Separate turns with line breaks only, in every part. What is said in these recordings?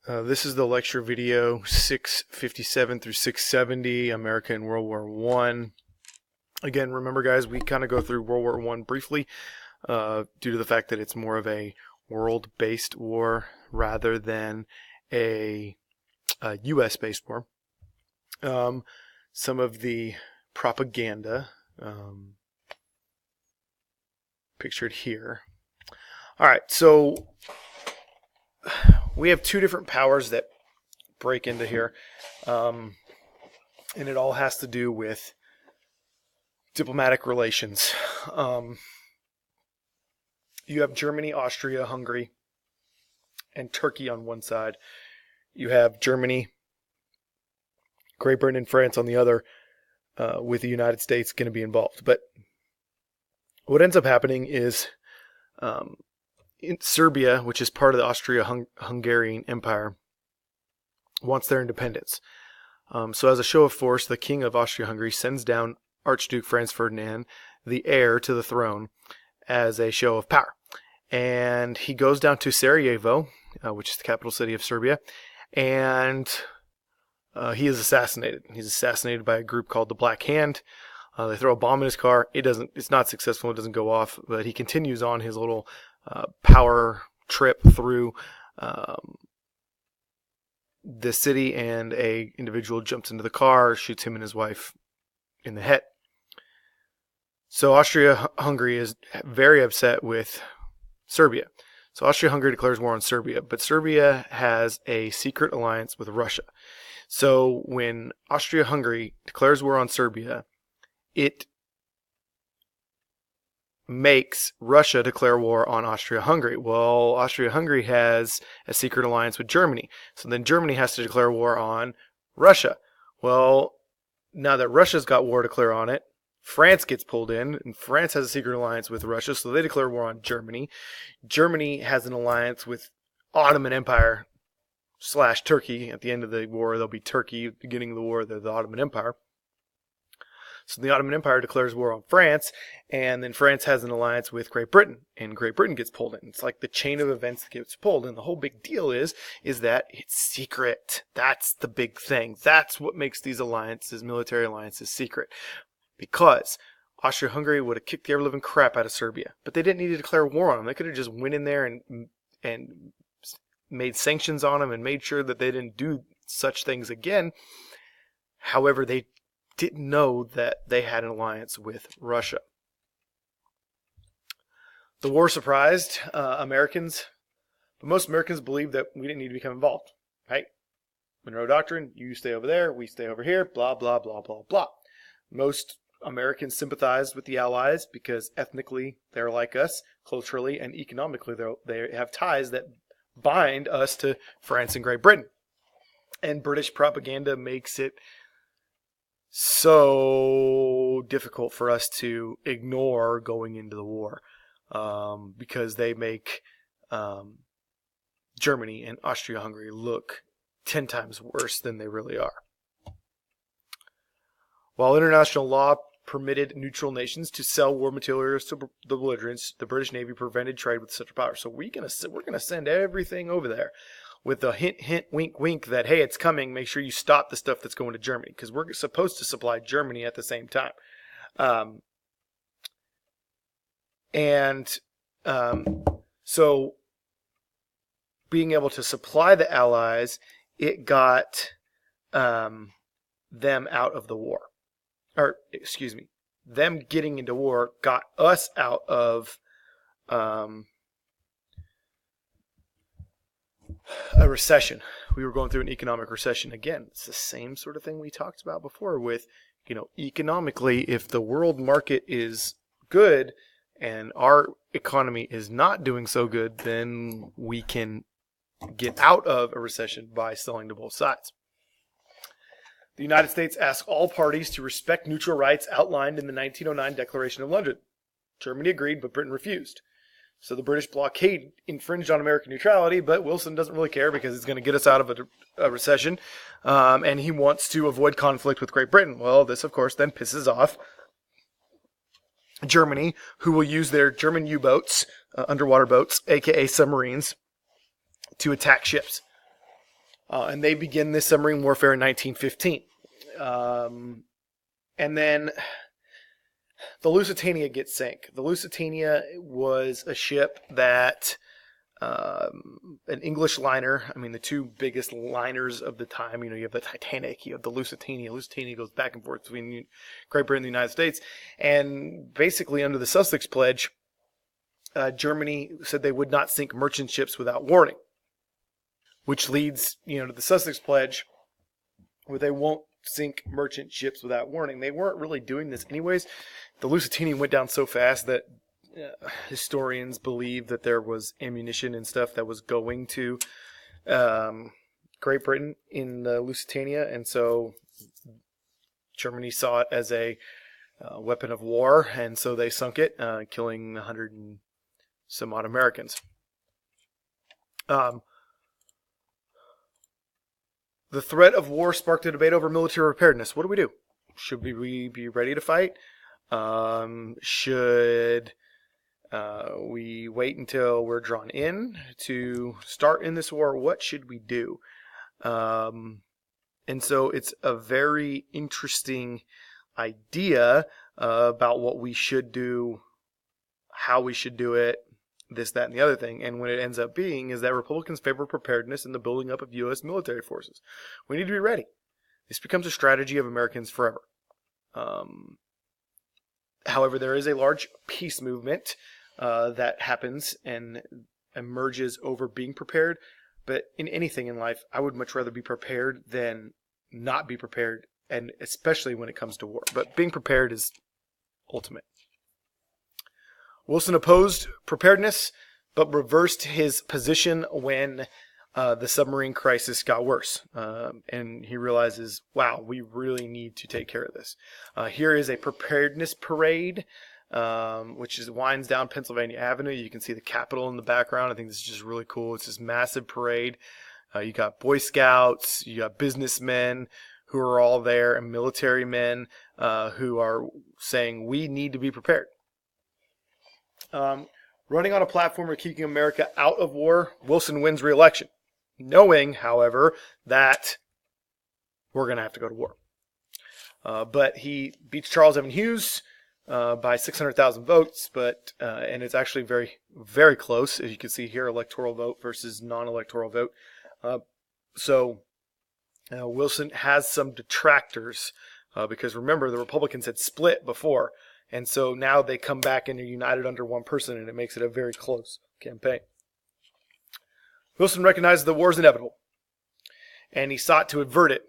This is the lecture video 657 through 670, America in World War I. Again, remember guys, we kind of go through World War I briefly due to the fact that it's more of a world-based war rather than a U.S.-based war. Some of the propaganda pictured here. All right, so we have two different powers that break into here, and it all has to do with diplomatic relations. You have Germany, Austria, Hungary, and Turkey on one side. You have Germany, Great Britain, and France on the other, with the United States going to be involved. But what ends up happening is in Serbia, which is part of the Austria-Hungarian Empire, wants their independence. So as a show of force, the king of Austria-Hungary sends down Archduke Franz Ferdinand, the heir to the throne, as a show of power. And he goes down to Sarajevo, which is the capital city of Serbia, and he is assassinated. He's assassinated by a group called the Black Hand. They throw a bomb in his car. It's not successful. It doesn't go off, but he continues on his little power trip through the city, and a individual jumps into the car, shoots him and his wife in the head. So Austria-Hungary is very upset with Serbia. So Austria-Hungary declares war on Serbia, but Serbia has a secret alliance with Russia. So when Austria-Hungary declares war on Serbia, it makes Russia declare war on Austria-Hungary. Well, Austria-Hungary has a secret alliance with Germany. So then Germany has to declare war on Russia. Well, now that Russia's got war declare on it, France gets pulled in, and France has a secret alliance with Russia, so they declare war on Germany. Germany has an alliance with Ottoman Empire / Turkey. At the end of the war, there'll be Turkey. At the beginning of the war, they're the Ottoman Empire. So the Ottoman Empire declares war on France, and then France has an alliance with Great Britain, and Great Britain gets pulled in. It's like the chain of events that gets pulled, and the whole big deal is that it's secret. That's the big thing. That's what makes these alliances, military alliances, secret. Because Austria-Hungary would have kicked the ever-living crap out of Serbia, but they didn't need to declare war on them. They could have just went in there and made sanctions on them and made sure that they didn't do such things again. However, they didn't know that they had an alliance with Russia. The war surprised Americans, but most Americans believed that we didn't need to become involved. Right? Monroe Doctrine, you stay over there, we stay over here, blah, blah, blah, blah, blah. Most Americans sympathized with the Allies because ethnically they're like us, culturally and economically they have ties that bind us to France and Great Britain. And British propaganda makes it so difficult for us to ignore going into the war, because they make Germany and Austria-Hungary look 10 times worse than they really are. While international law permitted neutral nations to sell war materials to the belligerents, the British Navy prevented trade with such a power. So we're gonna send everything over there with the hint, hint, wink, wink that, hey, it's coming. Make sure you stop the stuff that's going to Germany, because we're supposed to supply Germany at the same time. So being able to supply the Allies, it got them out of the war. Or, excuse me, them getting into war got us out of a recession. We were going through an economic recession. Again, it's the same sort of thing we talked about before with, economically, if the world market is good and our economy is not doing so good, then we can get out of a recession by selling to both sides. The United States asked all parties to respect neutral rights outlined in the 1909 Declaration of London. Germany agreed, but Britain refused. So the British blockade infringed on American neutrality, but Wilson doesn't really care because it's going to get us out of a recession, and he wants to avoid conflict with Great Britain. Well, this, of course, then pisses off Germany, who will use their German U-boats, underwater boats, aka submarines, to attack ships. And they begin this submarine warfare in 1915. And then the Lusitania gets sank. The Lusitania was a ship that an English liner. I mean, the two biggest liners of the time. You have the Titanic, you have the Lusitania. Lusitania goes back and forth between Great Britain and the United States. And basically, under the Sussex Pledge, Germany said they would not sink merchant ships without warning, which leads, to the Sussex Pledge, where they won't sink merchant ships without warning. They weren't really doing this anyways. The Lusitania went down so fast that historians believe that there was ammunition and stuff that was going to Great Britain in the Lusitania, and so Germany saw it as a weapon of war, and so they sunk it, killing 100 and some odd Americans. The threat of war sparked a debate over military preparedness. What do we do? Should we be ready to fight? Should we wait until we're drawn in to start in this war? What should we do? And so it's a very interesting idea about what we should do, how we should do it, this, that, and the other thing. And what it ends up being is that Republicans favor preparedness and the building up of U.S. military forces. We need to be ready. This becomes a strategy of Americans forever. However, there is a large peace movement that happens and emerges over being prepared. But in anything in life, I would much rather be prepared than not be prepared, and especially when it comes to war. But being prepared is ultimate. Wilson opposed preparedness, but reversed his position when the submarine crisis got worse. And he realizes, wow, we really need to take care of this. Here is a preparedness parade, which winds down Pennsylvania Avenue. You can see the Capitol in the background. I think this is just really cool. It's this massive parade. You got Boy Scouts, you got businessmen who are all there, and military men who are saying, we need to be prepared. Running on a platform of keeping America out of war, Wilson wins re-election, knowing, however, that we're going to have to go to war. But he beats Charles Evan Hughes by 600,000 votes, and it's actually very, very close, as you can see here, electoral vote versus non-electoral vote. So Wilson has some detractors because remember, the Republicans had split before. And so now they come back and are united under one person, and it makes it a very close campaign. Wilson recognized the war is inevitable, and he sought to avert it.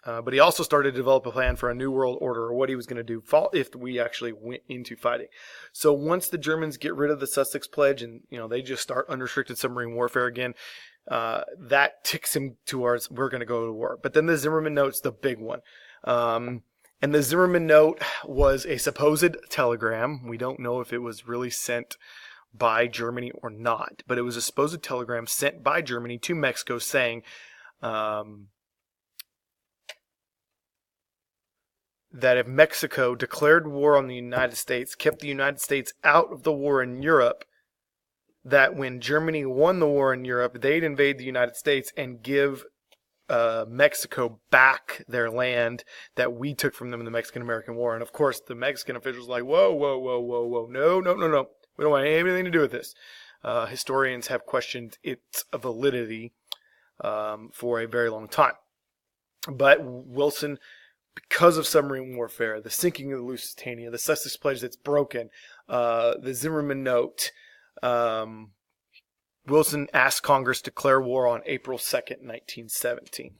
But he also started to develop a plan for a new world order, or what he was going to do if we actually went into fighting. So once the Germans get rid of the Sussex Pledge and they just start unrestricted submarine warfare again, that ticks him towards we're going to go to war. But then the Zimmerman Note's the big one. And the Zimmerman Note was a supposed telegram. We don't know if it was really sent by Germany or not, but it was a supposed telegram sent by Germany to Mexico saying that if Mexico declared war on the United States, kept the United States out of the war in Europe, that when Germany won the war in Europe, they'd invade the United States and give Mexico back their land that we took from them in the Mexican-American War. And of course, the Mexican officials were like, whoa, whoa, whoa, whoa, whoa, no. We don't want anything to do with this. Historians have questioned its validity for a very long time. But Wilson, because of submarine warfare, the sinking of the Lusitania, the Sussex Pledge that's broken, the Zimmerman Note, Wilson asked Congress to declare war on April 2nd, 1917.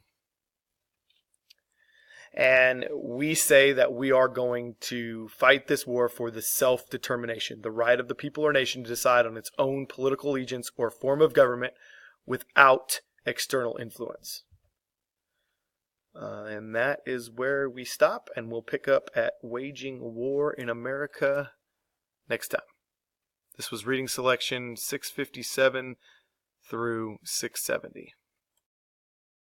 And we say that we are going to fight this war for the self-determination, the right of the people or nation to decide on its own political allegiance or form of government without external influence. And that is where we stop, and we'll pick up at Waging War in America next time. This was reading selection 657 through 670.